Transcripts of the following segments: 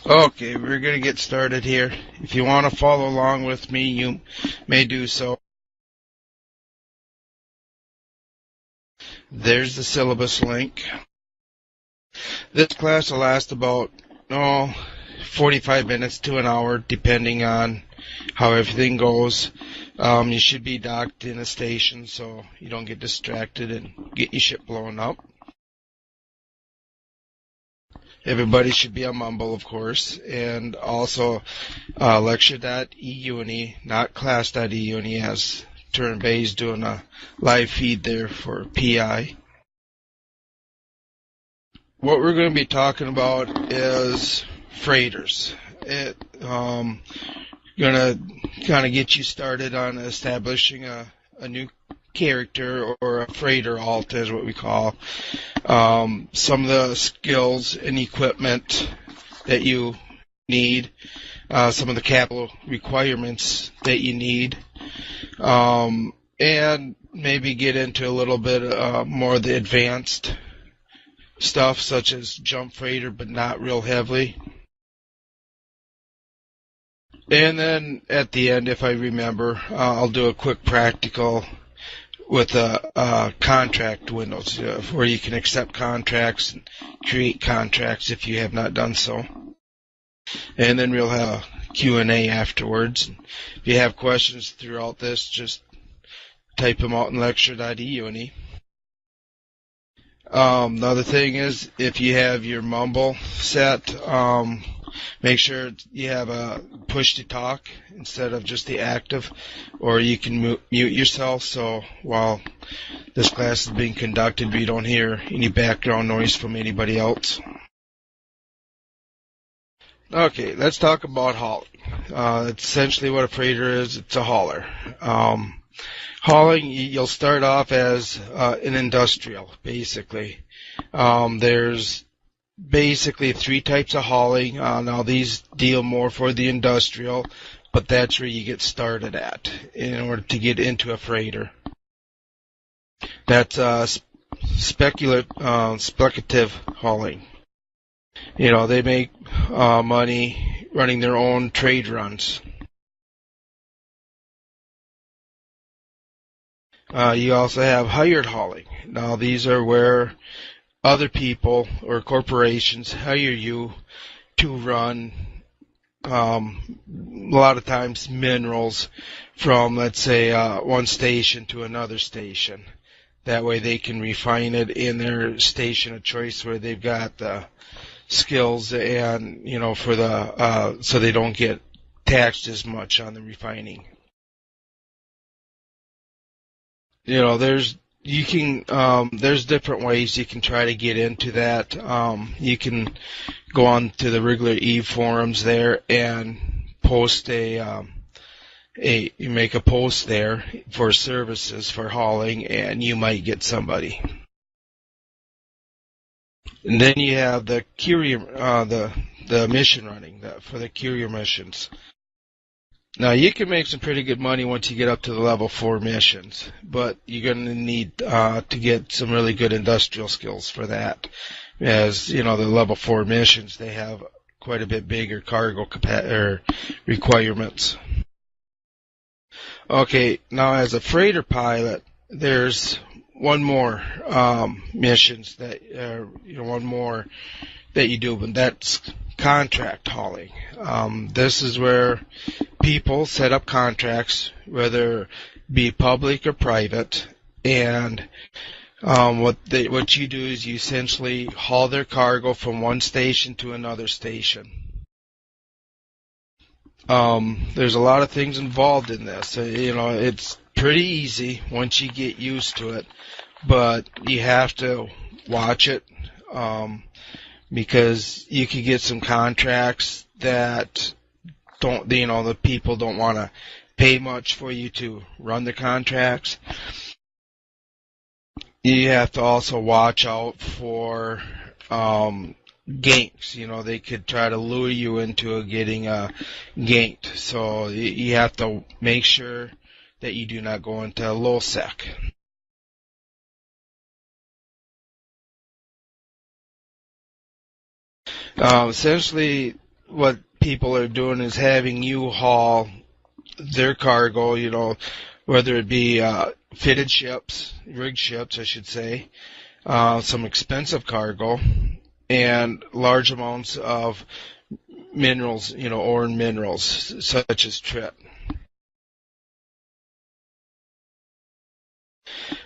Okay, we're going to get started here. If you want to follow along with me, you may do so. There's the syllabus link. This class will last about 45 minutes to an hour, depending on how everything goes. You should be docked in a station so you don't get distracted and get your ship blown up. Everybody should be on Mumble, of course, and also lecture.E-UNI, not class.E-UNI, as Turn Bay's doing a live feed there for PI. What we're going to be talking about is freighters. Going to kind of get you started on establishing a new character, or a freighter alt is what we call. Some of the skills and equipment that you need, some of the capital requirements that you need, and maybe get into a little bit more of the advanced stuff, such as jump freighter, but not real heavily. And then at the end, if I remember, I'll do a quick practical with contract windows, where you can accept contracts and create contracts if you have not done so. And then we'll have a Q&A afterwards. If you have questions throughout this, just type them out in lecture.E-UNI. Another thing is, if you have your Mumble set, make sure you have a push to talk instead of just the active, or you can mute yourself so while this class is being conducted, we don't hear any background noise from anybody else. Okay, let's talk about hauling. It's essentially what a freighter is. It's a hauler. Hauling, you'll start off as an industrial, basically. There's basically three types of hauling. Now these deal more for the industrial, but that's where you get started at in order to get into a freighter. That's speculative hauling. You know, they make money running their own trade runs. You also have hired hauling. Now these are where other people or corporations hire you to run, a lot of times, minerals from, let's say, one station to another station. That way they can refine it in their station of choice where they've got the skills and, for the, so they don't get taxed as much on the refining. There's different ways you can try to get into that. You can go on to the regular Eve forums there and post you make a post there for services for hauling, and you might get somebody. And then you have the courier, the mission running for the courier missions. Now, you can make some pretty good money once you get up to the level 4 missions, but you're going to need to get some really good industrial skills for that. As, the level 4 missions, they have quite a bit bigger cargo requirements. Okay, now as a freighter pilot, there's one more missions that, one more that you do, and that's contract hauling. This is where people set up contracts, whether it be public or private, and what you do is you essentially haul their cargo from one station to another station. There's a lot of things involved in this. It's pretty easy once you get used to it, but you have to watch it, because you could get some contracts that the people don't want to pay much for you to run the contracts. You have to also watch out for ganks. They could try to lure you into getting ganked. So you have to make sure that you do not go into low sec. Essentially, what people are doing is having you haul their cargo, whether it be fitted ships, rigged ships, I should say, some expensive cargo, and large amounts of minerals, ore and minerals, such as trit.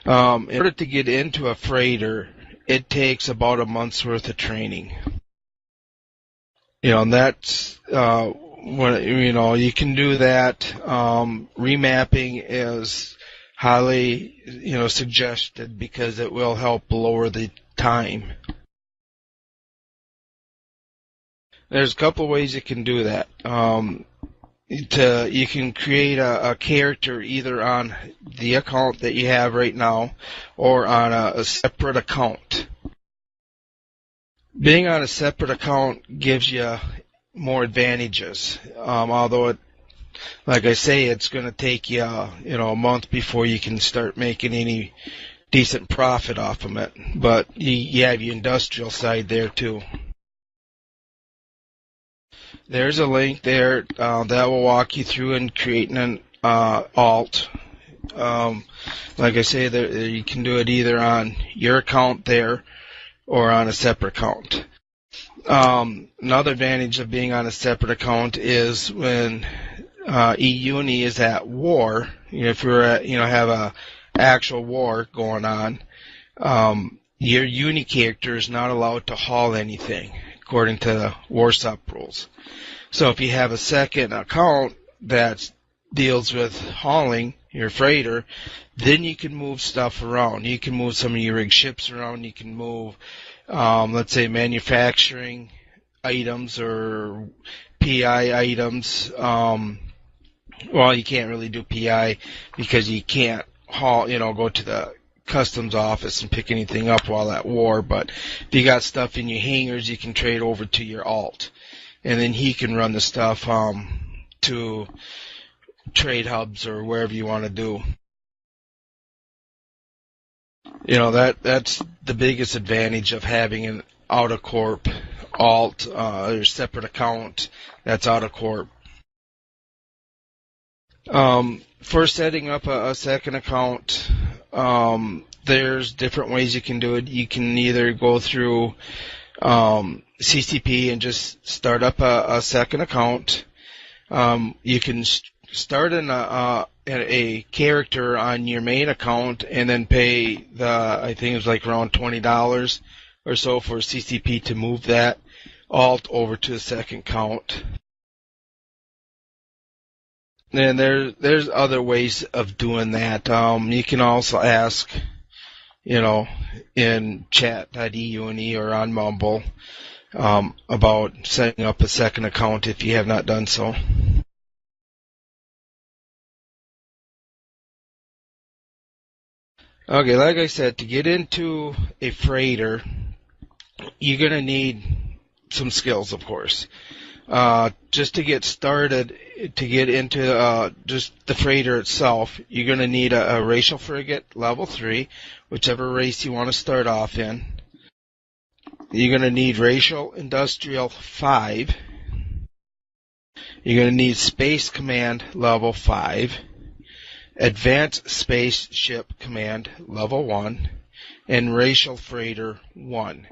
In order to get into a freighter, it takes about a month's worth of training. And that's when you can do that. Remapping is highly suggested because it will help lower the time. There's a couple of ways you can do that. You can create a character either on the account that you have right now or on a separate account. Being on a separate account gives you more advantages, although like I say, it's going to take you, a month before you can start making any decent profit off of it. But you have your industrial side there too. There's a link there that will walk you through in creating an alt. Like I say, you can do it either on your account there or on a separate account. Another advantage of being on a separate account is when E-UNI is at war. If you're have a actual war going on, your UNI character is not allowed to haul anything according to the war sup rules. So if you have a second account that deals with hauling your freighter, then you can move stuff around. You can move some of your rig ships around. You can move, let's say, manufacturing items or PI items. Well, you can't really do PI because you can't haul, go to the customs office and pick anything up while at war. But if you got stuff in your hangars, you can trade over to your alt. And then he can run the stuff to trade hubs or wherever you want to do. That's the biggest advantage of having an out-of-corp alt or separate account that's out-of-corp. For setting up a second account, there's different ways you can do it. You can either go through CCP and just start up a second account. You can start a character on your main account and then pay I think it was like around $20 or so for CCP to move that alt over to the second account. And there's other ways of doing that. You can also ask, in chat.E-UNI or on Mumble, about setting up a second account if you have not done so. Okay, like I said, to get into a freighter, you're going to need some skills, of course. Just to get started, to get into just the freighter itself, you're going to need a racial frigate, level 3, whichever race you want to start off in. You're going to need racial industrial 5. You're going to need space command, level 5. Advanced spaceship command, level 1. And racial freighter 1.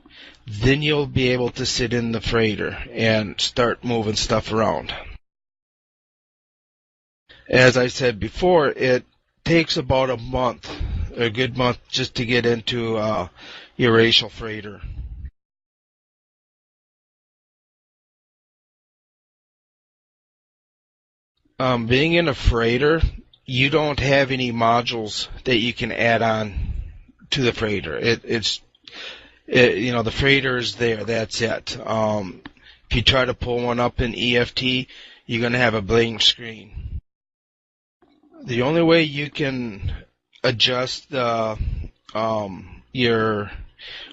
Then you'll be able to sit in the freighter and start moving stuff around. As I said before, it takes about a good month, just to get into your racial freighter. Being in a freighter, you don't have any modules that you can add on to the freighter. The freighter is there. That's it. If you try to pull one up in EFT, you're going to have a blank screen. The only way you can adjust your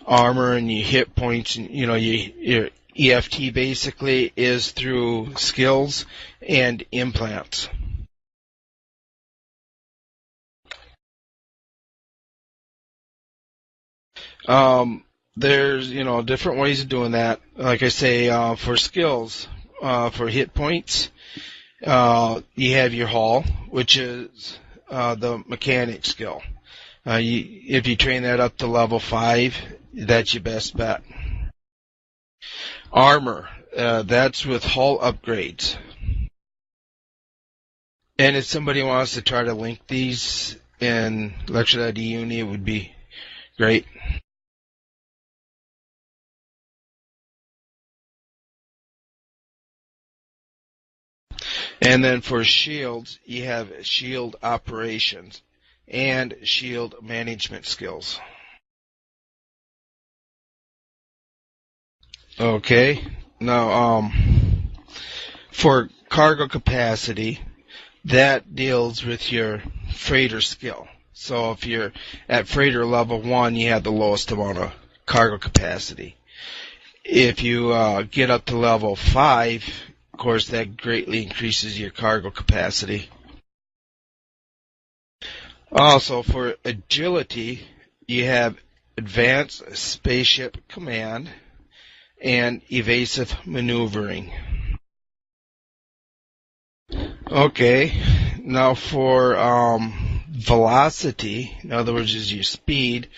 armor and your hit points, and your EFT basically, is through skills and implants. There's different ways of doing that. Like I say, for skills, for hit points. You have your haul, which is the mechanic skill. If you train that up to level 5, that's your best bet. Armor, that's with hull upgrades. And if somebody wants to try to link these in lecture.E-UNI, it would be great. And then for shields, you have shield operations and shield management skills. Okay, now for cargo capacity, that deals with your freighter skill. So if you're at freighter level 1, you have the lowest amount of cargo capacity. If you get up to level 5, of course, that greatly increases your cargo capacity. Also, for agility, you have advanced spaceship command and evasive maneuvering. Okay, now for velocity, in other words, is your speed.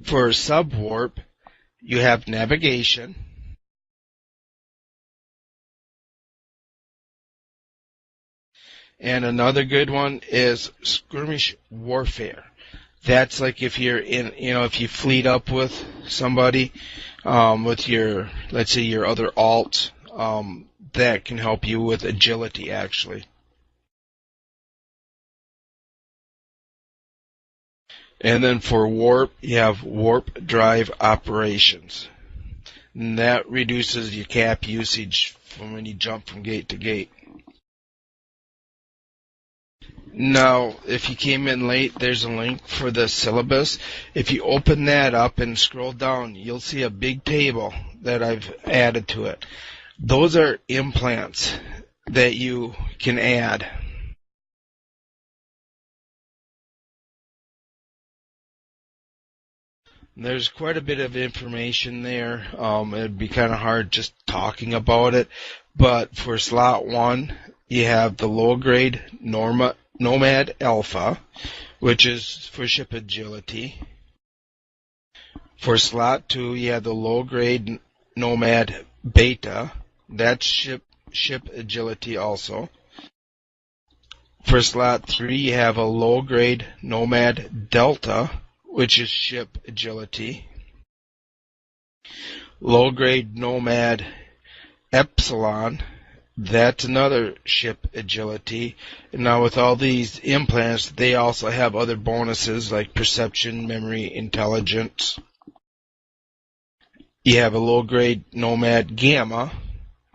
For subwarp, you have navigation. And another good one is skirmish warfare. That's like if you're in, if you fleet up with somebody, with your, let's say your other alt, that can help you with agility actually. And then for warp, you have warp drive operations. And that reduces your cap usage from when you jump from gate to gate. Now, if you came in late, there's a link for the syllabus. If you open that up and scroll down, you'll see a big table that I've added to it. Those are implants that you can add. There's quite a bit of information there. It'd be kind of hard just talking about it. But for slot 1, you have the low grade Nomad Alpha, which is for ship agility. For slot 2, you have the low grade Nomad Beta. That's ship agility also. For slot 3, you have a low grade Nomad Delta, which is ship agility. Low grade Nomad Epsilon, that's another ship agility. Now with all these implants, they also have other bonuses like perception, memory, intelligence. You have a low grade Nomad Gamma,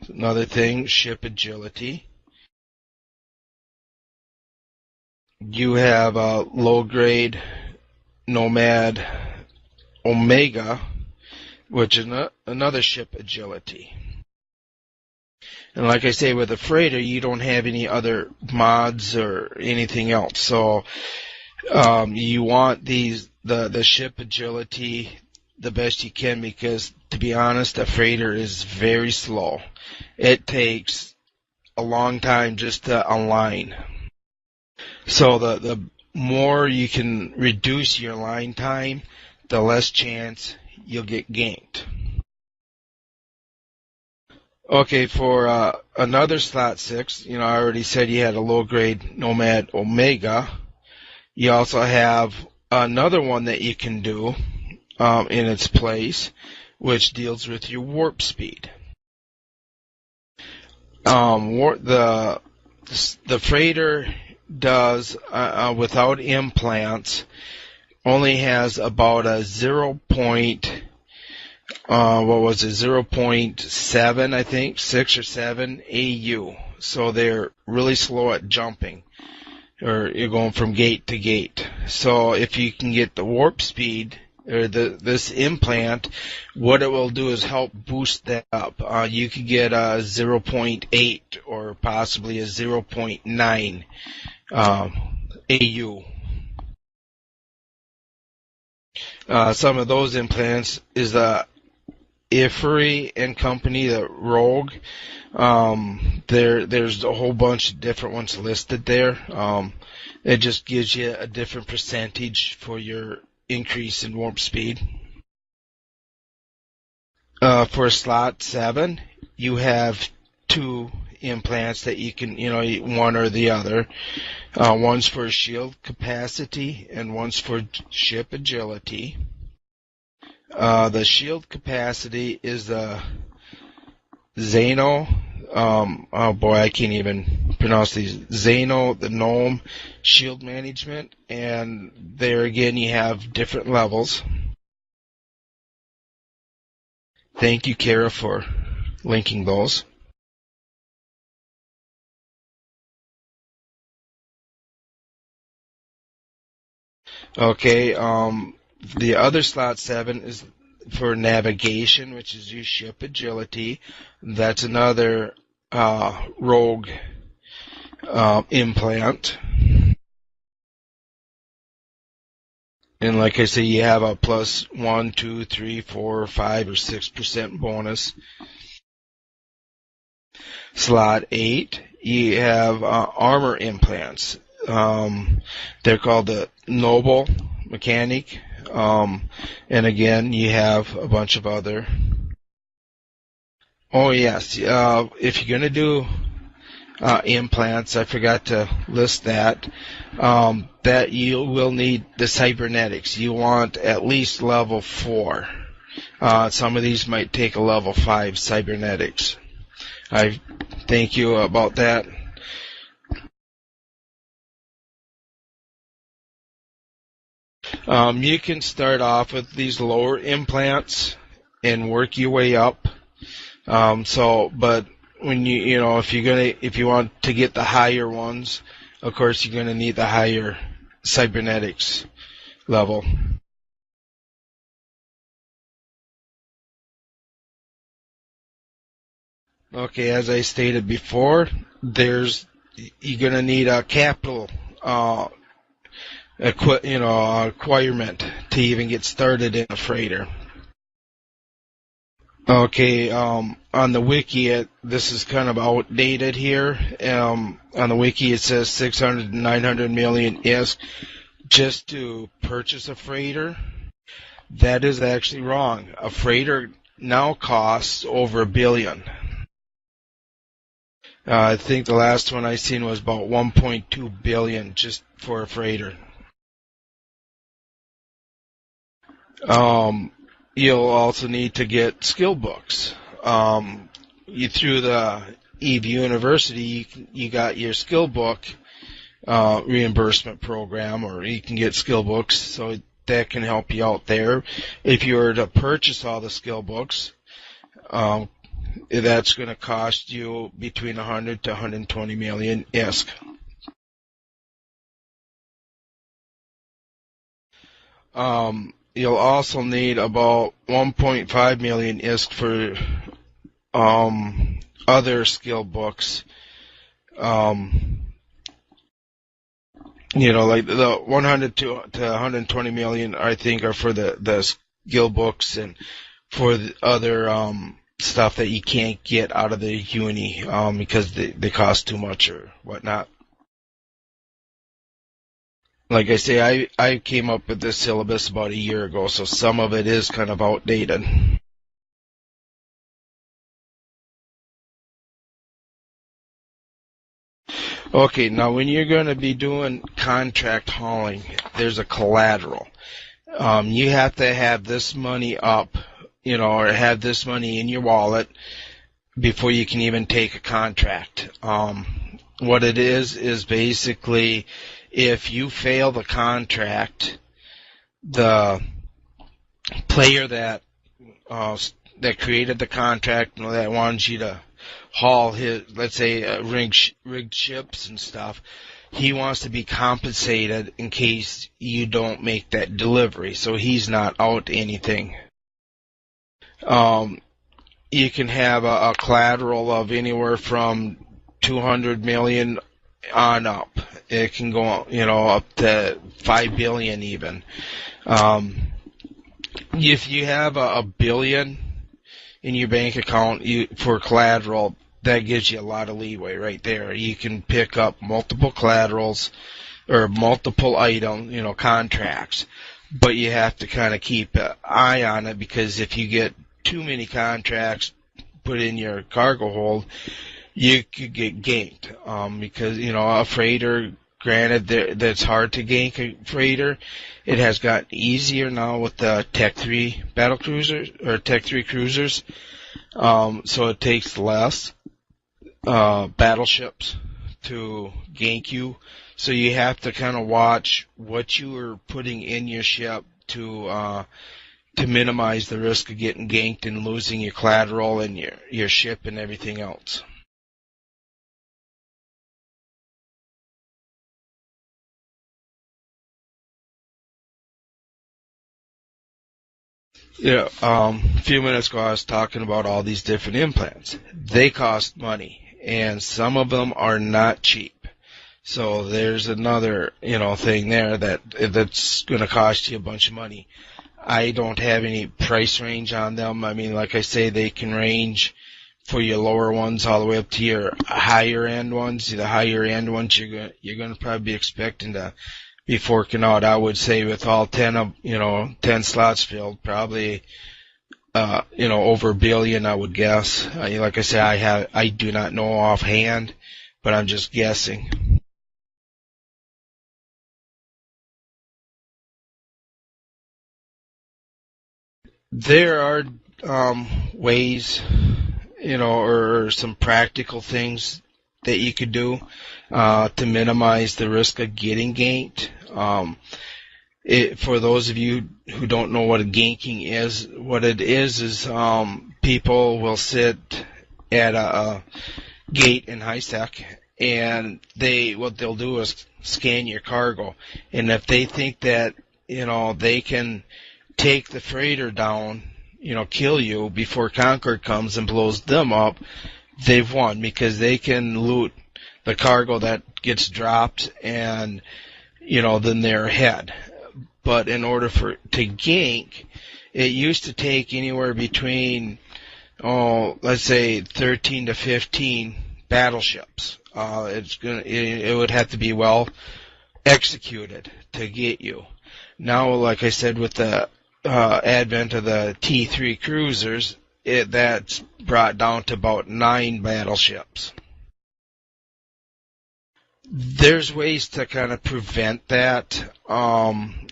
another thing, ship agility. You have a low grade Nomad Omega, which is another ship agility. And like I say, with a freighter, you don't have any other mods or anything else. So you want the ship agility the best you can, because to be honest, a freighter is very slow. It takes a long time just to align. So the more you can reduce your line time, the less chance you'll get ganked. Okay, for another slot 6, I already said you had a low-grade Nomad Omega. You also have another one that you can do in its place, which deals with your warp speed. The freighter does, without implants, only has about a 0.7, I think, 6 or 7 AU. So they're really slow at jumping, or you're going from gate to gate. So if you can get the warp speed, or this implant, what it will do is help boost that up. You could get a 0.8 or possibly a 0.9 AU. Some of those implants is Ifri and Company, the Rogue. There's a whole bunch of different ones listed there. It just gives you a different percentage for your increase in warp speed. For slot 7, you have 2 implants that you can, one or the other. One's for shield capacity and one's for ship agility. The shield capacity is the Zeno, oh boy, I can't even pronounce these. Zeno, the Gnome, shield management, and there again you have different levels. Thank you, Kara, for linking those. Okay, the other slot 7 is for navigation, which is your ship agility. That's another Rogue implant. And like I say, you have a plus 1, 2, 3, 4, 5, or 6% bonus. Slot 8, you have armor implants. They're called the Noble Mechanic. And again, you have a bunch of other. Oh yes, if you're going to do implants, I forgot to list that. That you will need the cybernetics. You want at least level 4. Some of these might take a level 5 cybernetics. I thank you about that. You can start off with these lower implants and work your way up. But when if you want to get the higher ones, of course you're going to need the higher cybernetics level. Okay, as I stated before, you're going to need a capital acquirement to even get started in a freighter. Okay, on the wiki, this is kind of outdated here. On the wiki, it says 600 to 900 million ISK just to purchase a freighter. That is actually wrong. A freighter now costs over $1 billion. I think the last one I seen was about 1.2 billion just for a freighter. You'll also need to get skill books. Through the EVE University, you got your skill book reimbursement program, or you can get skill books, so that can help you out there. If you were to purchase all the skill books, that's going to cost you between 100 to 120 million ISK. You'll also need about 1.5 million ISK for other skill books. Like the 100 to 120 million, I think, are for the skill books and for the other stuff that you can't get out of the E-UNI because they cost too much or whatnot. Like I say, I came up with this syllabus about a year ago, so some of it is kind of outdated. Okay, now when you're going to be doing contract hauling, there's a collateral. You have to have this money up, or have this money in your wallet before you can even take a contract. What it is basically, if you fail the contract, the player that created the contract, that wants you to haul his, let's say, rigged ships and stuff, he wants to be compensated in case you don't make that delivery, so he's not out anything. You can have a collateral of anywhere from 200 million on up. It can go, up to 5 billion even. If you have a billion, in your bank account for collateral, that gives you a lot of leeway right there. You can pick up multiple collaterals or multiple contracts, but you have to kind of keep an eye on it, because if you get too many contracts put in your cargo hold, you could get ganked. Because, a freighter, granted, that's hard to gank a freighter. It has gotten easier now with the Tech 3 battle cruisers, or Tech 3 cruisers. So it takes less battleships to gank you. So you have to kind of watch what you are putting in your ship to minimize the risk of getting ganked and losing your collateral and your ship and everything else. A few minutes ago I was talking about all these different implants. They cost money, and some of them are not cheap. So there's another, thing there that's going to cost you a bunch of money. I don't have any price range on them. I mean, like I say, they can range for your lower ones all the way up to your higher end ones. The higher end ones you're going to probably be expecting to be forking out. I would say with all 10 slots filled, probably over $1 billion, I would guess. Like I say, I do not know offhand, but I'm just guessing. There are ways, or some practical things that you could do to minimize the risk of getting ganked. For those of you who don't know what a ganking is, what it is people will sit at a gate in high sec, and what they'll do is scan your cargo, and if they think that they can take the freighter down, kill you before Concord comes and blows them up, they've won, because they can loot the cargo that gets dropped, and then they're ahead. But in order to gank, it used to take anywhere between let's say 13 to 15 battleships. It would have to be well executed to get you. Now, like I said, with the advent of the T3 cruisers, that's brought down to about 9 battleships. There's ways to kind of prevent that.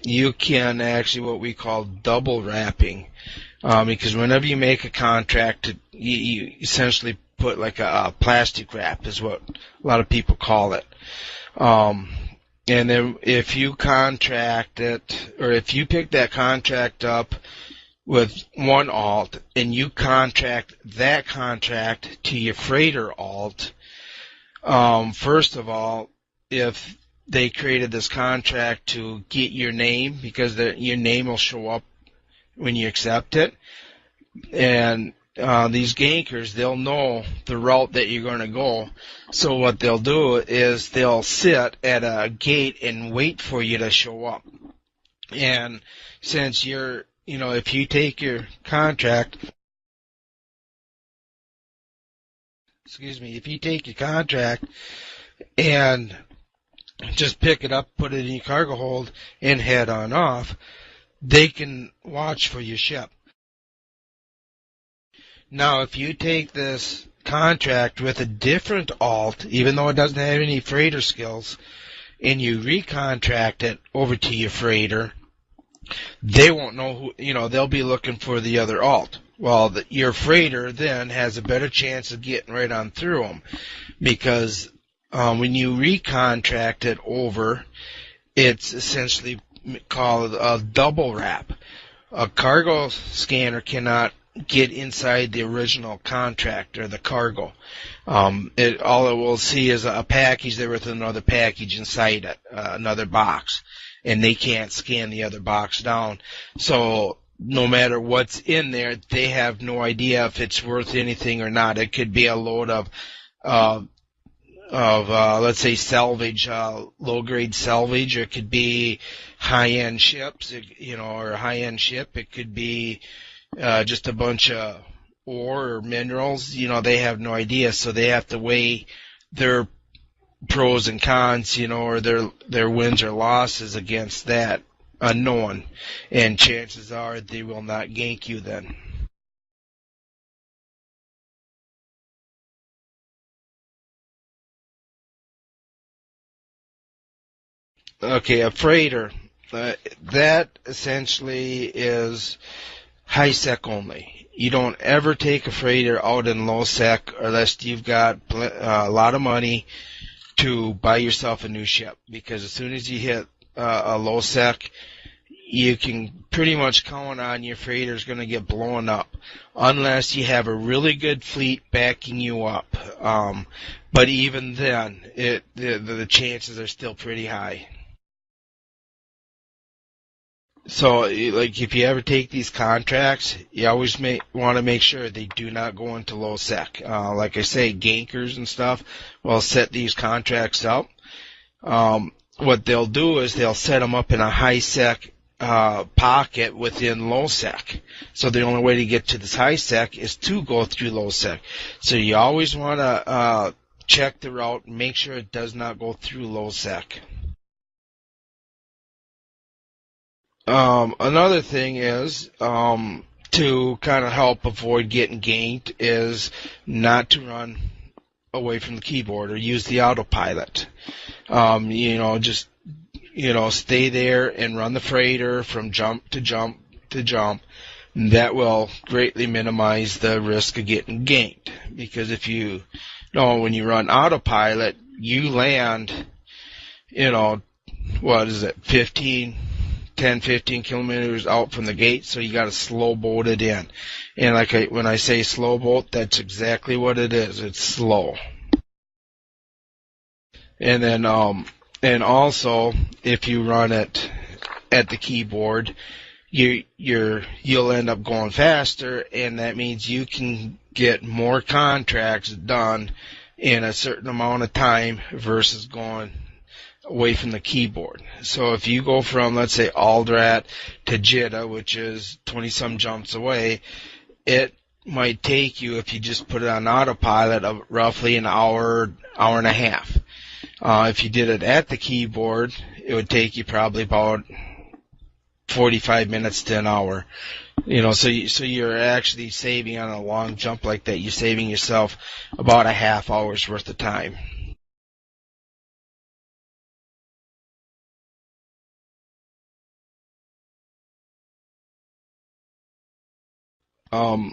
You can actually what we call double wrapping, because whenever you make a contract, you essentially put like a plastic wrap, is what a lot of people call it. And then if you contract it, or if you pick that contract up with one alt and you contract that contract to your freighter alt, first of all, if they created this contract to get your name, because your name will show up when you accept it, and these gankers, they'll know the route that you're going to go. So what they'll do is they'll sit at a gate and wait for you to show up. And since if you take your contract, if you take your contract and just pick it up, put it in your cargo hold, and head on off, they can watch for your ship. Now, if you take this contract with a different alt, even though it doesn't have any freighter skills, and you recontract it over to your freighter, they won't know who, they'll be looking for the other alt. Well, your freighter then has a better chance of getting right on through them, because when you recontract it over, it's essentially called a double wrap. A cargo scanner cannot get inside the original contract or the cargo. All it will see is a package there with another package inside it, another box, and they can't scan the other box down. So no matter what's in there, they have no idea if it's worth anything or not. It could be a load of let's say salvage, low grade salvage, or it could be high end ships, or a high end ship. It could be just a bunch of ore or minerals, they have no idea, so they have to weigh their pros and cons, or their wins or losses against that unknown, and chances are they will not gank you then. Okay, a freighter. That essentially is high sec only. You don't ever take a freighter out in low sec unless you've got a lot of money to buy yourself a new ship. Because as soon as you hit a low sec, you can pretty much count on your freighter's going to get blown up unless you have a really good fleet backing you up. But even then, the chances are still pretty high. So, like, if you ever take these contracts, you always want to make sure they do not go into low sec. Like I say, gankers and stuff will set these contracts up. What they'll do is they'll set them up in a high sec pocket within low sec. So the only way to get to this high sec is to go through low sec. So you always want to check the route and make sure it does not go through low sec. Another thing is, to kind of help avoid getting ganked is not to run away from the keyboard or use the autopilot. Just, stay there and run the freighter from jump to jump to jump. That will greatly minimize the risk of getting ganked. Because if when you run autopilot, you land, what is it, 10, 15 kilometers out from the gate, so you got to slow boat it in. And when I say slow boat, that's exactly what it is. It's slow. And then, and also, if you run it at the keyboard, you'll end up going faster, and that means you can get more contracts done in a certain amount of time versus going away from the keyboard. So if you go from, let's say, Aldrat to Jeddah, which is 20-some jumps away, it might take you, if you just put it on autopilot, of roughly an hour, hour and a half. If you did it at the keyboard, it would take you probably about 45 minutes to an hour. So you're actually saving on a long jump like that. You're saving yourself about a half hour's worth of time.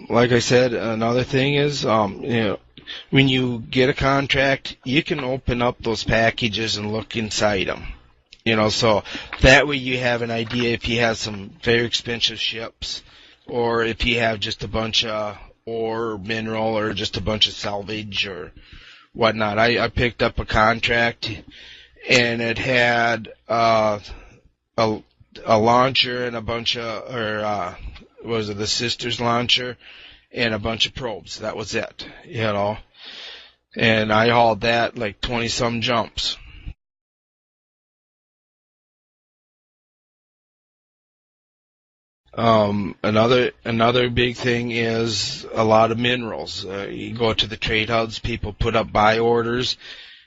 Like I said, another thing is, when you get a contract, you can open up those packages and look inside them. So that way you have an idea if you have some very expensive ships, or if you have just a bunch of ore or mineral, or just a bunch of salvage or whatnot. I picked up a contract, and it had a launcher and a bunch of, the Sisters launcher and a bunch of probes. That was it, And I hauled that like 20-some jumps. Another big thing is a lot of minerals. You go to the trade hubs, people put up buy orders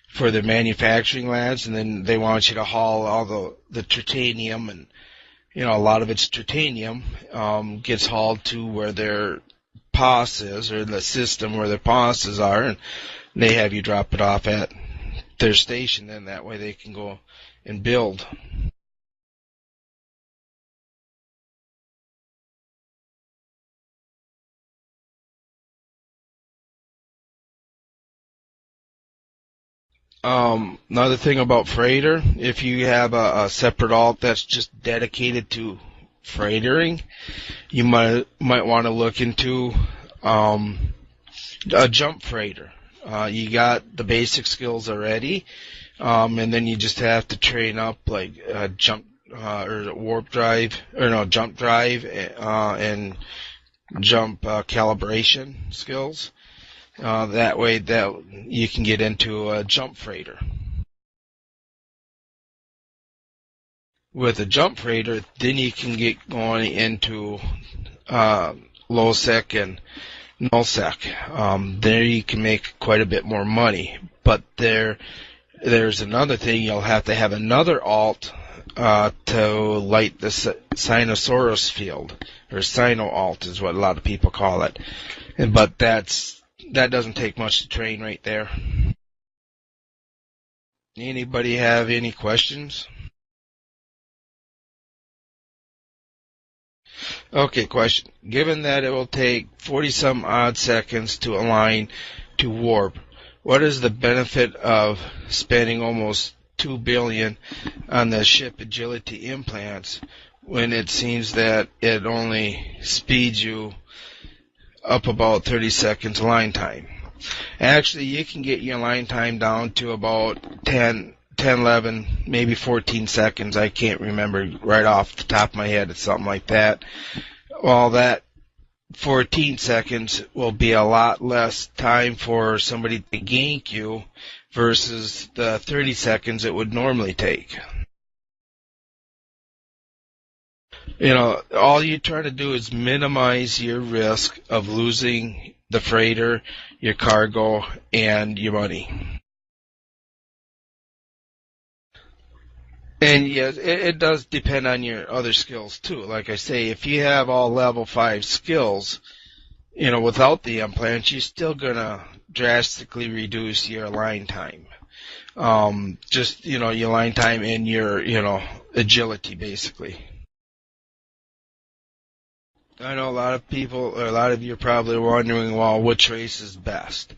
for their manufacturing labs, and then they want you to haul all the titanium, and a lot of it's titanium, gets hauled to where their POS is, or the system where their POSs are, and they have you drop it off at their station, and that way they can go and build. Another thing about freighter, if you have a separate alt that's just dedicated to freightering, you might want to look into a jump freighter. You got the basic skills already, and then you just have to train up like jump jump drive, and jump calibration skills. That way that you can get into a jump freighter. With a jump freighter, then you can get going into low sec and nullsec. There you can make quite a bit more money, but there's another thing. You'll have to have another alt to light the Sinosaurus field, or Sino alt is what a lot of people call it. But that doesn't take much to train right there. Anybody have any questions? Okay, question. Given that it will take 40-some odd seconds to align to warp, what is the benefit of spending almost $2 billion on the ship agility implants when it seems that it only speeds you up about 30 seconds line time? Actually, you can get your line time down to about 10, 11, maybe 14 seconds. I can't remember right off the top of my head. It's something like that. Well, that 14 seconds will be a lot less time for somebody to gank you versus the 30 seconds it would normally take. All you try to do is minimize your risk of losing the freighter, your cargo, and your money. And yes, it does depend on your other skills too. Like I say, if you have all level 5 skills, without the implants, you're still gonna drastically reduce your line time. Your line time and your, agility basically. I know a lot of you are probably wondering, well, which race is best?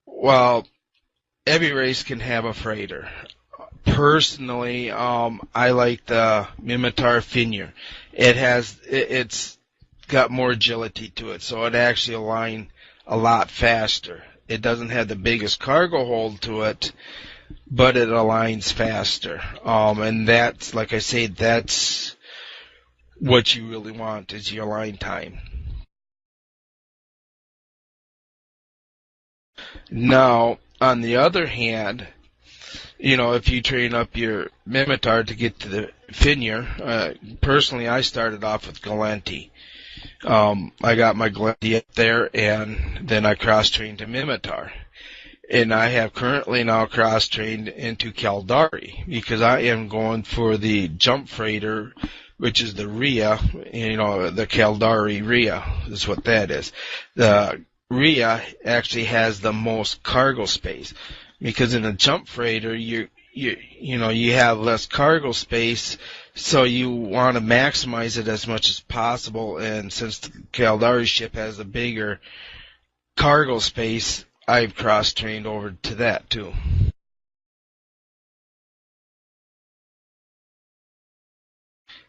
Well, every race can have a freighter. Personally, I like the Mimitar Finir. It's got more agility to it, so it actually aligns a lot faster. It doesn't have the biggest cargo hold to it, but it aligns faster. And that's, like I say, that's what you really want is your line time. Now, on the other hand, if you train up your Mimitar to get to the Finir, personally, I started off with Donnti. I got my Donnti up there, and then I cross-trained to Mimitar. And I have currently now cross-trained into Caldari, because I am going for the jump freighter, which is the RIA, the Caldari RIA is what that is. The RIA actually has the most cargo space, because in a jump freighter, you have less cargo space, so you want to maximize it as much as possible. And since the Caldari ship has a bigger cargo space, I've cross-trained over to that too.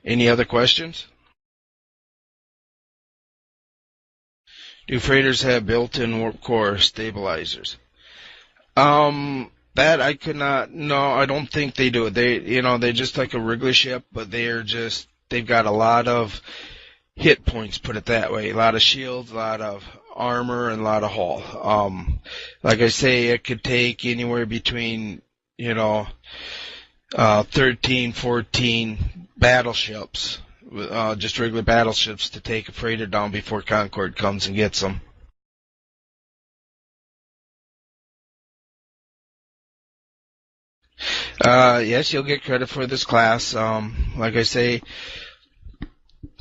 Any other questions? Do freighters have built-in warp core stabilizers? That I could not. No, I don't think they do. They're just like a Wrigley ship, but they've got a lot of hit points, put it that way. A lot of shields, a lot of armor, and a lot of hull. Like I say, it could take anywhere between 13, 14 battleships, just regular battleships, to take a freighter down before Concord comes and gets them. Yes, you'll get credit for this class. Like I say,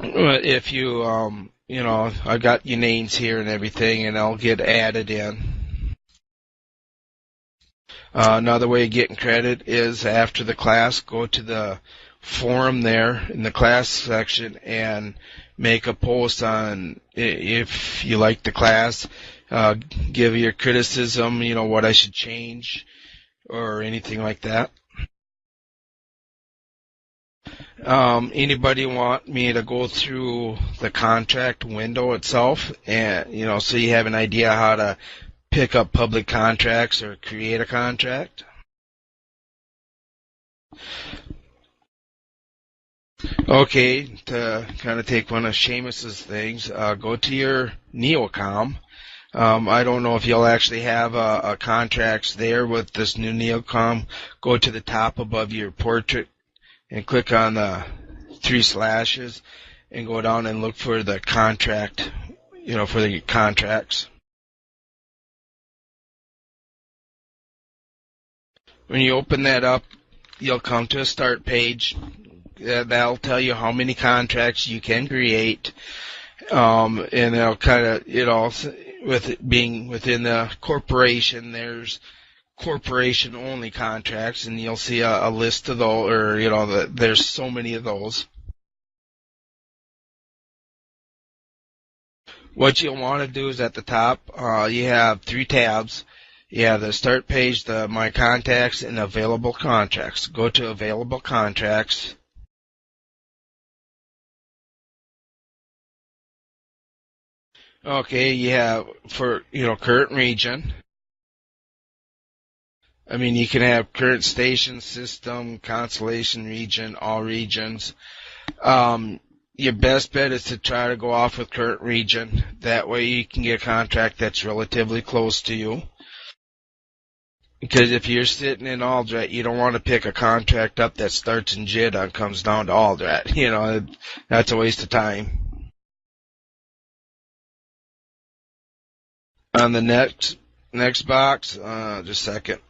if you, I got your names here and everything, and I'll get added in. Another way of getting credit is after the class, go to the forum there in the class section and make a post on if you like the class, give your criticism, what I should change or anything like that. Anybody want me to go through the contract window itself, and so you have an idea how to pick up public contracts or create a contract? Okay, to kind of take one of Seamus's things, go to your Neocom. I don't know if you'll actually have a contracts there with this new Neocom. Go to the top above your portrait and click on the 3 slashes and go down and look for the contract, for the contracts. When you open that up, you'll come to a start page. That'll tell you how many contracts you can create, and they'll with it being within the corporation, there's corporation-only contracts, and you'll see a list of those, or there's so many of those. What you'll want to do is at the top, you have 3 tabs. You have the start page, the My Contacts, and Available Contracts. Go to Available Contracts. Okay, you have for, current region. I mean, you can have current station, system, constellation region, all regions. Your best bet is to try to go off with current region. That way you can get a contract that's relatively close to you. Because if you're sitting in Aldrat, you don't want to pick a contract up that starts in Jeddah and comes down to Aldrat. That's a waste of time. On the next box, just a second.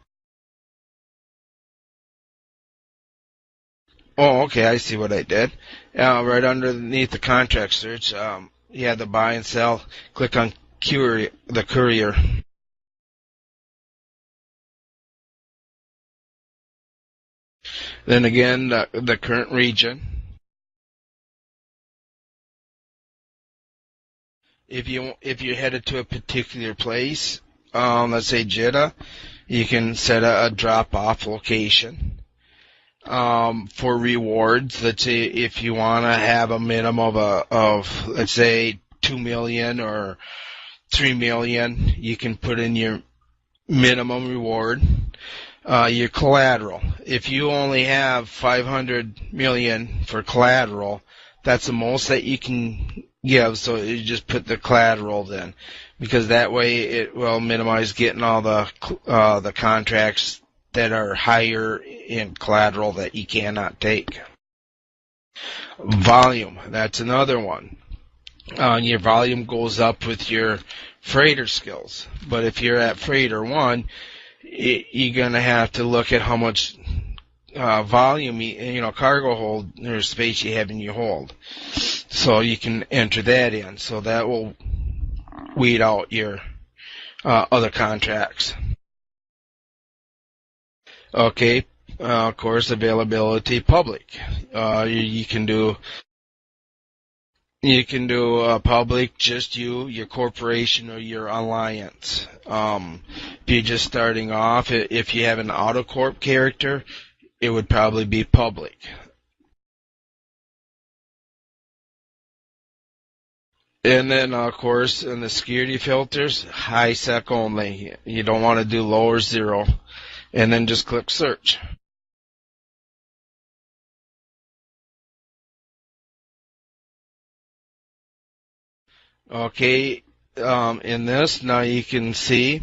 Oh, okay, I see what I did. Right underneath the contract search, you have the buy and sell. Click on the courier. Then again, the current region. If you're headed to a particular place, let's say Jeddah, you can set a drop-off location. For rewards, let's say if you want to have a minimum of let's say 2 million or 3 million, you can put in your minimum reward. Your collateral. If you only have 500 million for collateral, that's the most that you can give. So you just put the collateral then, because that way it will minimize getting all the contracts that are higher in collateral that you cannot take. Volume. That's another one. Your volume goes up with your freighter skills. But if you're at freighter 1, you're going to have to look at how much volume, cargo hold or space you have in your hold. So you can enter that in. So that will weed out your other contracts. Okay, of course, availability public. You can do public, just you, your corporation, or your alliance. If you're just starting off, if you have an AutoCorp character, it would probably be public. And then, of course, in the security filters, high sec only. You don't want to do low or zero. And then just click search. Okay, in this, now you can see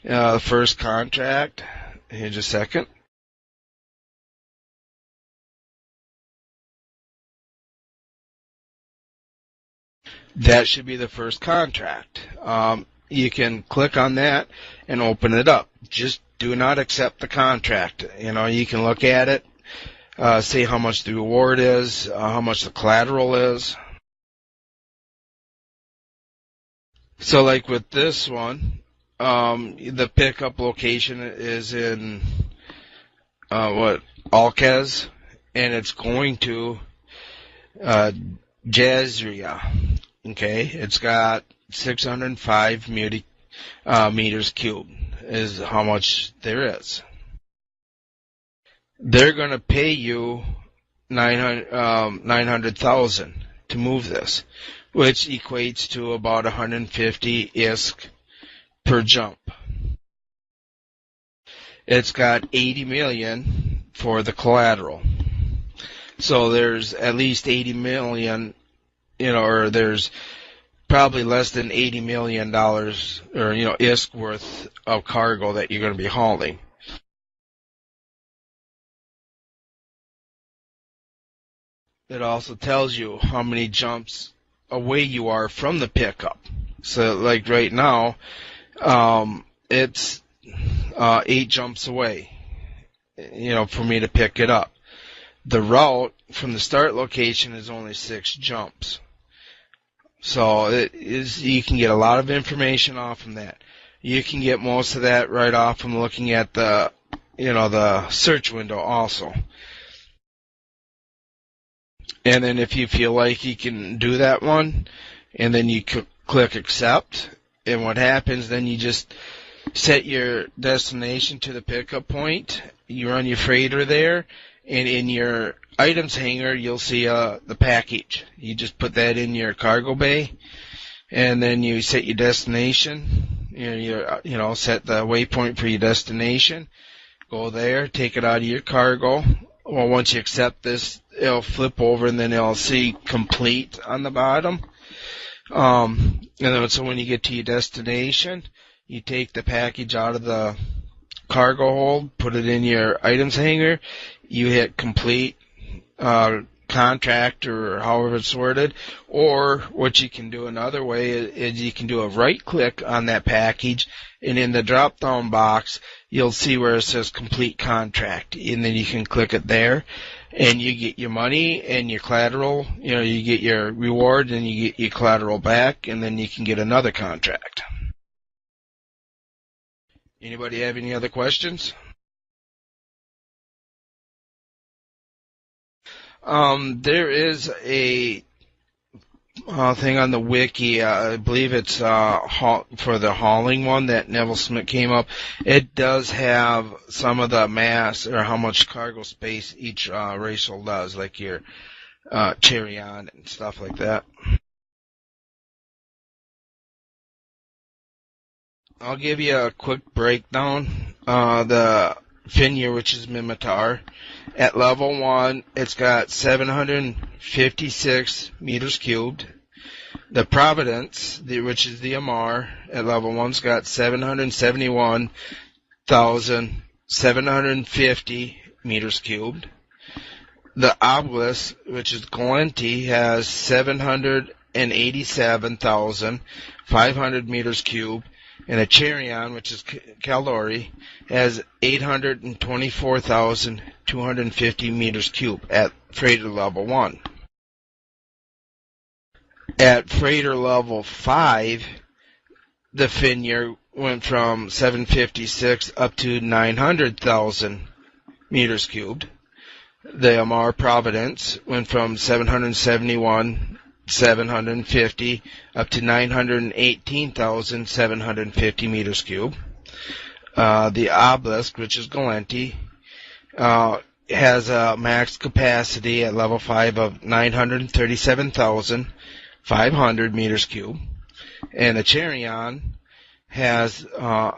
the first contract. Here, just a second. That should be the first contract. You can click on that and open it up. Just do not accept the contract. You can look at it, see how much the reward is, how much the collateral is. So like with this one, the pickup location is in Alcaz, and it's going to Jazria. Okay, it's got 605 meters cubed is how much there is. They're going to pay you 900,000 to move this, which equates to about 150 ISK per jump. It's got 80 million for the collateral. So there's at least 80 million, or there's probably less than $80 million or, ISK worth of cargo that you're going to be hauling. It also tells you how many jumps away you are from the pickup. So like right now, it's 8 jumps away, for me to pick it up. The route from the start location is only 6 jumps. So you can get a lot of information off from that. You can get most of that right off from looking at the search window also. And then if you feel like you can do that one, and then you click accept, and what happens, then you just set your destination to the pickup point. You run your freighter there, and in your items hanger, you'll see the package. You just put that in your cargo bay, and then you set your destination. Set the waypoint for your destination. Go there, take it out of your cargo. Well, once you accept this, it'll flip over, and then it'll see complete on the bottom. And then so when you get to your destination, you take the package out of the cargo hold, put it in your items hanger. You hit complete contract, or however it's worded, or what you can do another way is you can do a right click on that package, and in the drop down box you'll see where it says complete contract, and then you can click it there, and you get your money and your collateral. You get your reward and you get your collateral back, and then you can get another contract. Anybody have any other questions? There is a thing on the wiki. I believe it's for the hauling one that Neville Smith came up. It does have some of the mass, or how much cargo space each racial does, like your Chariot and stuff like that. I'll give you a quick breakdown. The Finya, which is Mimitar, at level 1, it's got 756 meters cubed. The Providence, which is the Amar, at level 1's got 771,750 meters cubed. The Obelisk, which is Donnti, has 787,500 meters cubed. And a Chariot, which is Caldori, has 824,250 meters cubed at freighter level 1. At freighter level 5, the Finya went from 756 up to 900,000 meters cubed. The Amar Providence went from 750 up to 918,750 meters cubed. The Obelisk, which is Donnti, has a max capacity at level 5 of 937,500 meters cubed. And the Chariot has a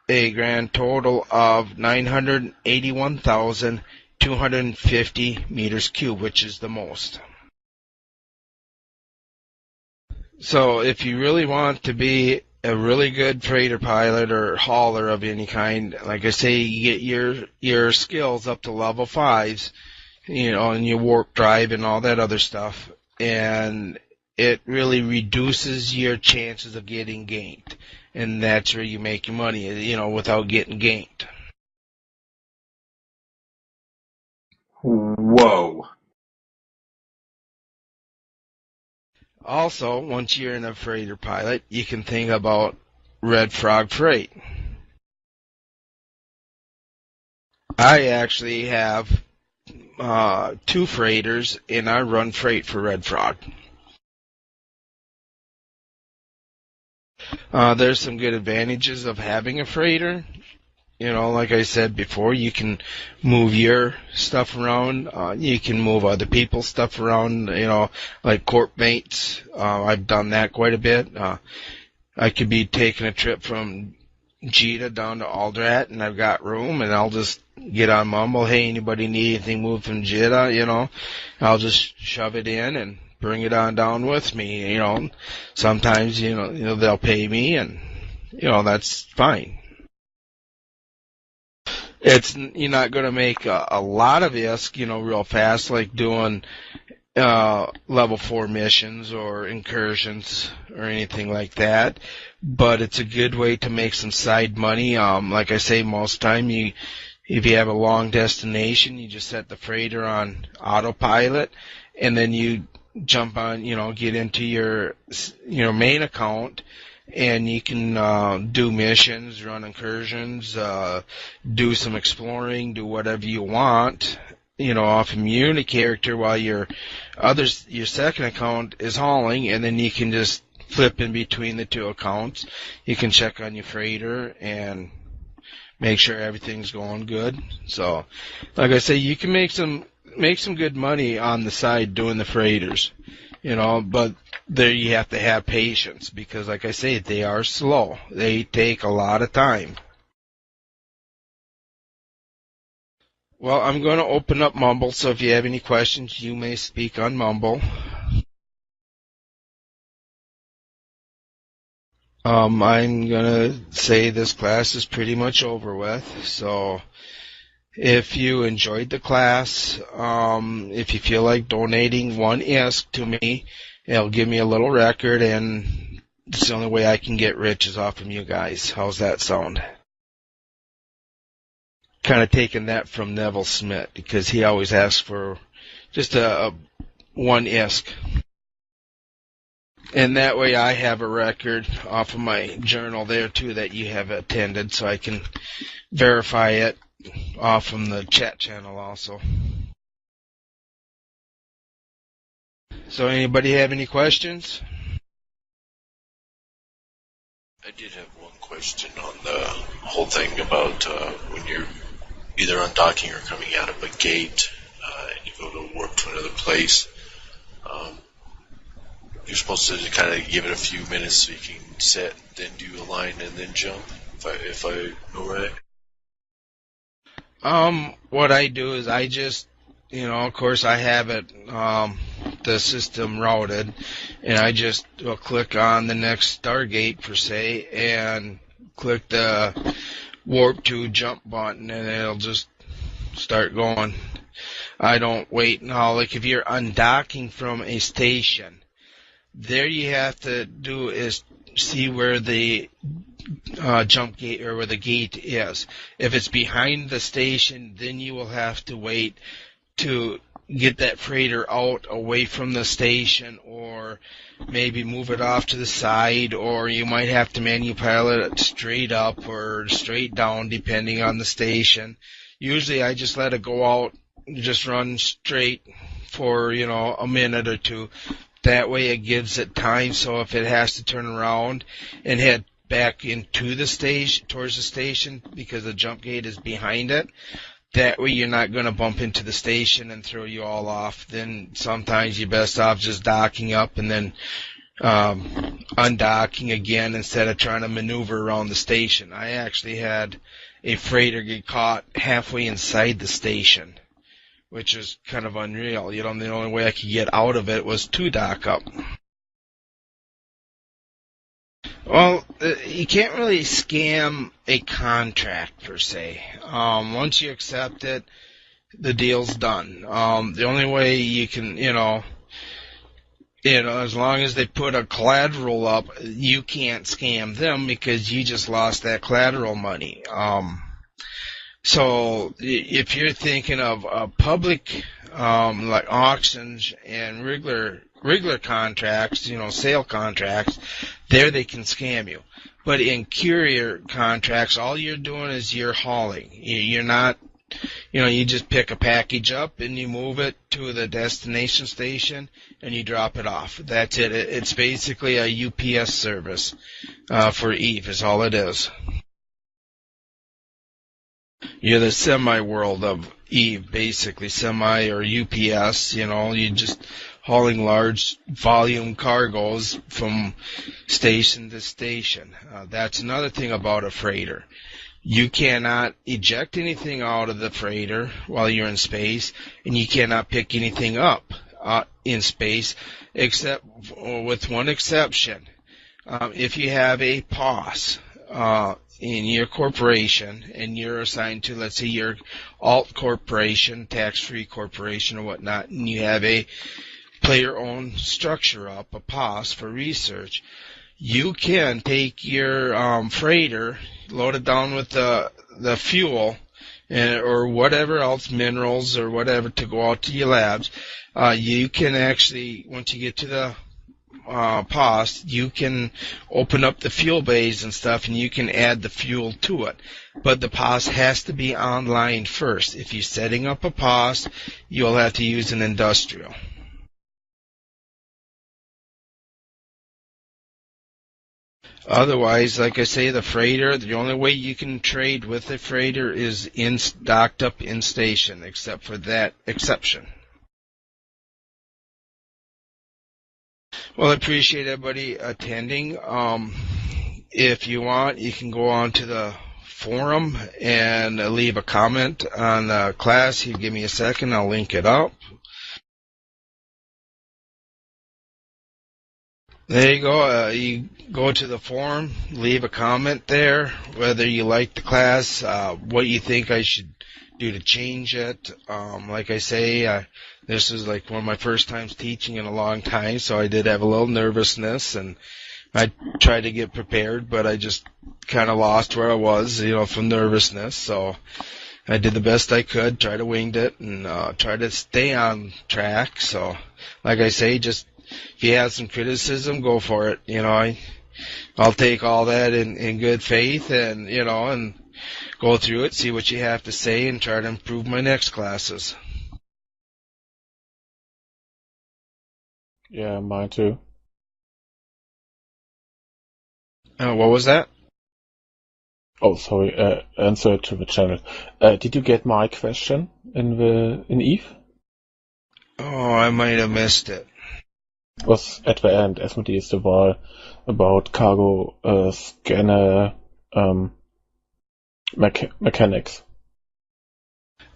grand total of 981,250 meters cubed, which is the most. So if you really want to be a really good freighter pilot or hauler of any kind, like I say, you get your skills up to level 5s, and you warp drive and all that other stuff, and it really reduces your chances of getting ganked. And that's where you make your money, without getting ganked. Whoa. Also, once you're in a freighter pilot, you can think about Red Frog Freight. I actually have 2 freighters, and I run freight for Red Frog. There's some good advantages of having a freighter. Like I said before, you can move your stuff around. You can move other people's stuff around, like corp mates. I've done that quite a bit. I could be taking a trip from Jita down to Aldrat, and I've got room, and I'll just get on Mumble. Hey, anybody need anything moved from Jita? I'll just shove it in and bring it on down with me. Sometimes, they'll pay me, and, that's fine. You're not going to make a lot of ISK, real fast, like doing level 4 missions or incursions or anything like that. But it's a good way to make some side money. Like I say, most time if you have a long destination, you just set the freighter on autopilot, and then you jump on, get into your main account, and you can do missions, run incursions, do some exploring, do whatever you want, off of your E-UNI character, while your second account is hauling, and then you can just flip in between the two accounts. You can check on your freighter and make sure everything's going good. So, like I say, you can make some good money on the side doing the freighters, but there you have to have patience, because like I say, they are slow. They take a lot of time. Well, I'm going to open up Mumble, so if you have any questions, you may speak on Mumble. I'm going to say this class is pretty much over with, so if you enjoyed the class, if you feel like donating one ISK to me, it'll give me a little record, and it's the only way I can get rich is off of you guys. How's that sound? Kind of taking that from Neville Smith, because he always asks for just a one ISK. And that way I have a record off of my journal there too that you have attended, so I can verify it off from the chat channel also. So anybody have any questions? I did have one question on the whole thing about when you're either undocking or coming out of a gate and you go to warp to another place. You're supposed to kind of give it a few minutes so you can set, then do a line, and then jump, if I know right. What I do is I just, of course I have it, the system routed, and I just will click on the next Stargate per se, and click the warp to jump button, and it'll just start going. I don't wait. Now, like if you're undocking from a station, there you have to do is see where the jump gate or where the gate is. If it's behind the station, then you will have to wait to get that freighter out away from the station, or maybe move it off to the side, or you might have to manual pilot it straight up or straight down depending on the station. Usually I just let it go out, just run straight for, a minute or two. That way it gives it time, so if it has to turn around and head back into the station, towards the station, because the jump gate is behind it, that way you're not going to bump into the station and throw you all off. Then sometimes you're best off just docking up and then undocking again instead of trying to maneuver around the station. I actually had a freighter get caught halfway inside the station, which is kind of unreal. The only way I could get out of it was to dock up. Well, you can't really scam a contract per se. Once you accept it, the deal's done. The only way you can, as long as they put a collateral up, you can't scam them because you just lost that collateral money. So if you're thinking of public, like auctions and regular contracts, sale contracts, there they can scam you. But in courier contracts, all you're doing is you're hauling. You're not, you just pick a package up and you move it to the destination station and you drop it off. That's it. It's basically a UPS service for Eve is all it is. You're the semi-world of Eve, basically, semi or UPS, you're just hauling large volume cargoes from station to station. That's another thing about a freighter. You cannot eject anything out of the freighter while you're in space, and you cannot pick anything up in space, except with one exception. If you have a POS, in your corporation, and you're assigned to, let's say, your alt corporation, tax-free corporation or whatnot, and you have a play your own structure up, a POS for research, you can take your freighter, load it down with the fuel, or whatever else, minerals or whatever, to go out to your labs. You can actually, once you get to the POS, you can open up the fuel bays and stuff, and you can add the fuel to it. But the POS has to be online first. If you're setting up a POS, you'll have to use an industrial. Otherwise, like I say, the freighter, the only way you can trade with the freighter is docked up in station, except for that exception. Well, I appreciate everybody attending. If you want, you can go on to the forum and leave a comment on the class. You give me a second, I'll link it up. There you go. You go to the forum, leave a comment there, whether you like the class, what you think I should do to change it. Like I say, this is like one of my first times teaching in a long time, so I did have a little nervousness, and I tried to get prepared, but I just kind of lost where I was, from nervousness. So I did the best I could, tried to wing it, and try to stay on track. So, like I say, just if you have some criticism, go for it. I'll take all that in good faith, and and go through it, see what you have to say, and try to improve my next classes. Yeah, mine too. What was that? Oh, sorry. Answer to the channel. Did you get my question in Eve? Oh, I might have missed it. It was at the end, Asmodeus the Wall, about cargo scanner mechanics.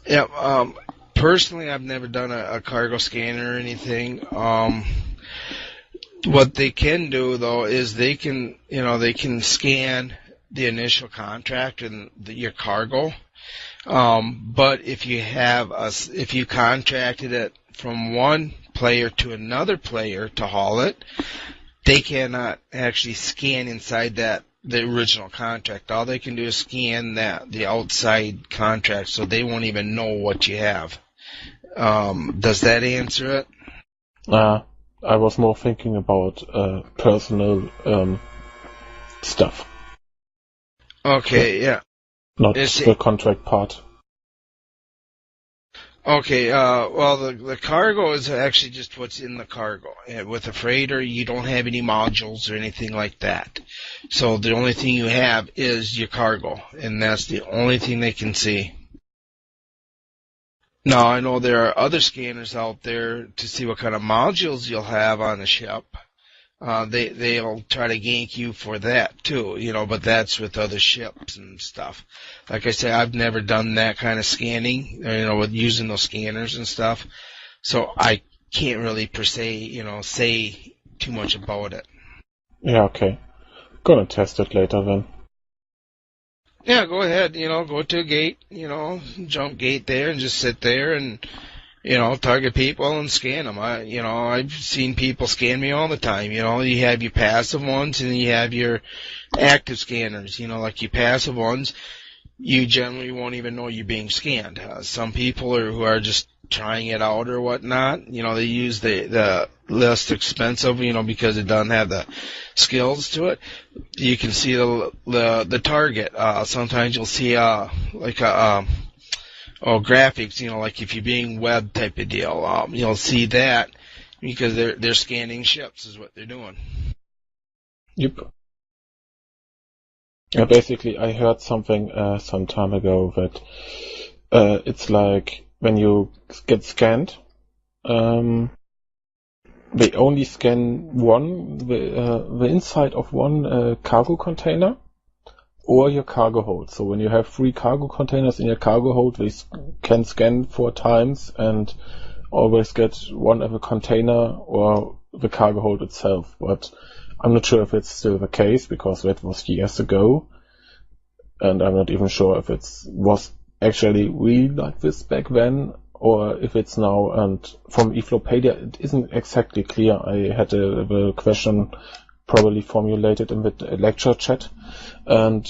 Yeah. Personally, I've never done a cargo scanner or anything. What they can do, though, is they can scan the initial contract and your cargo. But if you contracted it from one player to another player to haul it, they cannot actually scan inside the original contract. All they can do is scan the outside contract, so they won't even know what you have. Does that answer it? I was more thinking about personal stuff. Okay, yeah. Not the contract part. Okay, well, the cargo is actually just what's in the cargo. With a freighter, you don't have any modules or anything like that. So the only thing you have is your cargo, and that's the only thing they can see. Now, I know there are other scanners out there to see what kind of modules you'll have on the ship. They'll try to gank you for that too, but that's with other ships and stuff. Like I say, I've never done that kind of scanning, with using those scanners and stuff. So I can't really per se, say too much about it. Yeah, okay. Gonna test it later then. Yeah, go ahead, go to a gate, jump gate there and just sit there and, target people and scan them. I've seen people scan me all the time. You have your passive ones and you have your active scanners. Like your passive ones, you generally won't even know you're being scanned. Some people who are just trying it out or whatnot, they use the less expensive, because it doesn't have the skills to it. You can see the target. Sometimes you'll see graphics, like if you're being web type of deal. You'll see that because they're scanning ships is what they're doing. Yep. Yeah, basically, I heard something some time ago that it's like when you get scanned, they only scan the inside of one cargo container or your cargo hold. So when you have 3 cargo containers in your cargo hold, they can scan 4 times and always get one of a container or the cargo hold itself. But I'm not sure if it's still the case because that was years ago, and I'm not even sure if it was actually really like this back then, or if it's now, and from eFlowpedia, it isn't exactly clear. I had the question probably formulated in the lecture chat, and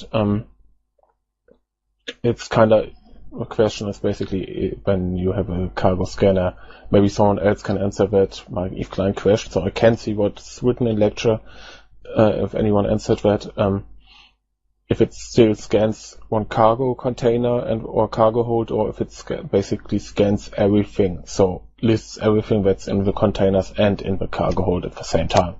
it's kind of, the question is basically when you have a cargo scanner, maybe someone else can answer that, my Eve client crashed, so I can see what's written in lecture, if anyone answered that. If it still scans one cargo container or cargo hold, or if it basically scans everything, so lists everything that's in the containers and in the cargo hold at the same time.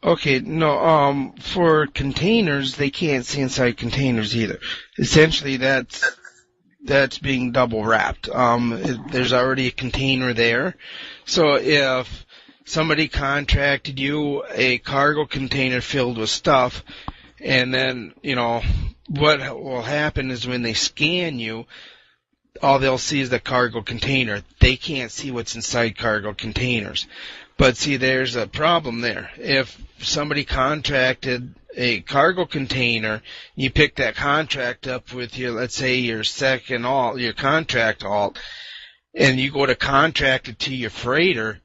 Okay, no, for containers, they can't see inside containers either. Essentially, that's being double wrapped. There's already a container there. So if somebody contracted you a cargo container filled with stuff, and then, what will happen is when they scan you, all they'll see is the cargo container. They can't see what's inside cargo containers. But see, there's a problem there. If somebody contracted a cargo container, you pick that contract up with your, let's say, your contract alt, and you go to contract it to your freighter,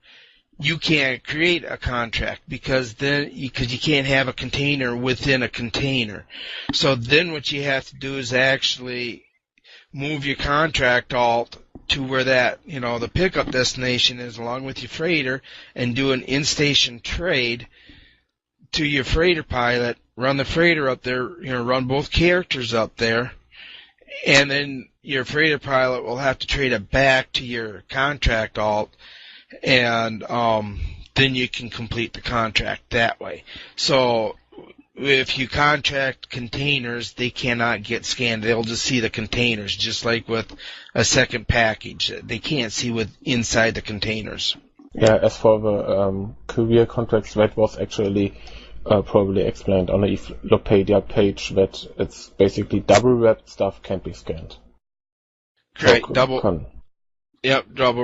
you can't create a contract because you can't have a container within a container. So then what you have to do is actually move your contract alt to where that, the pickup destination is along with your freighter, and do an in-station trade to your freighter pilot, run the freighter up there, run both characters up there, and then your freighter pilot will have to trade it back to your contract alt, and then you can complete the contract that way. So if you contract containers, they cannot get scanned. They'll just see the containers, just like with a second package. They can't see inside the containers. Yeah, as for the career contracts, that was actually probably explained on the eFlowpedia page, that it's basically double-wrapped stuff can't be scanned. Correct, double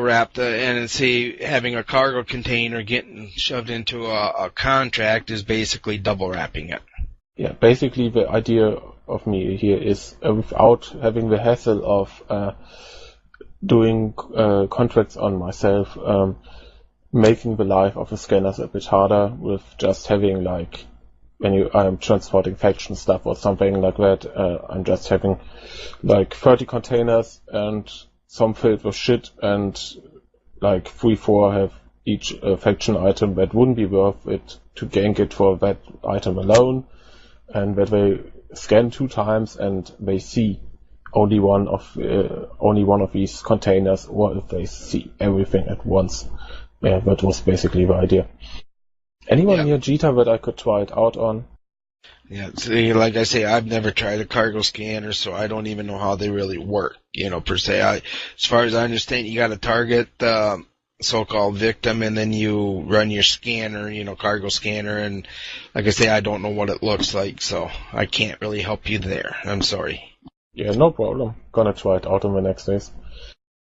wrapped, and see, having a cargo container getting shoved into a contract is basically double wrapping it. Yeah, basically the idea of me here is, without having the hassle of doing contracts on myself, making the life of the scanners a bit harder with just having, like, when I'm transporting faction stuff or something like that, I'm just having like 30 containers and some filled with shit, and like 3-4 have each faction item that wouldn't be worth it to gank it for that item alone, and that they scan 2 times and they see only one of these containers, or if they see everything at once. Yeah, that was basically the idea. Anyone near Jita that I could try it out on? Yeah, see, like I say, I've never tried a cargo scanner, so I don't even know how they really work, per se. As far as I understand, you got to target the so-called victim, and then you run your scanner, cargo scanner, and like I say, I don't know what it looks like, so I can't really help you there. I'm sorry. Yeah, no problem. Gonna try it out in the next days.